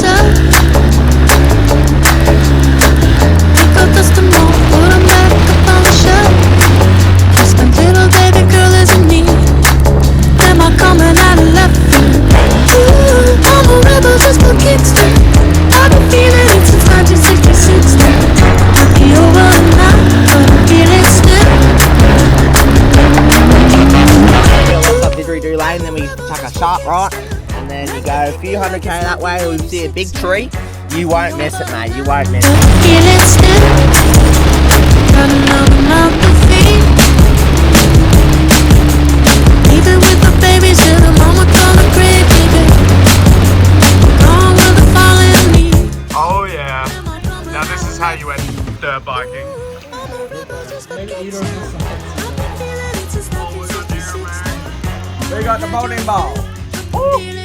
myself. Pick up dust and more, put 'em back up on the shelf. Just my little baby girl is in need. Am I coming out of left field? Ooh, I'm a rebel just for kicks. I've been feeling it since 1966 now. Might be over now, but I'm feeling still. We'll look up Didgeridoo Lane, then we take a sharp right, and then you go a few 100k that way, we see a big tree. You won't miss it, mate, you won't miss it. Feeling still. Running on out the feet. Even with the babies in the mama gonna great baby. Gone with the falling leaves. Oh yeah. Now this is how you end dirt biking. We got the bowling ball. Feeling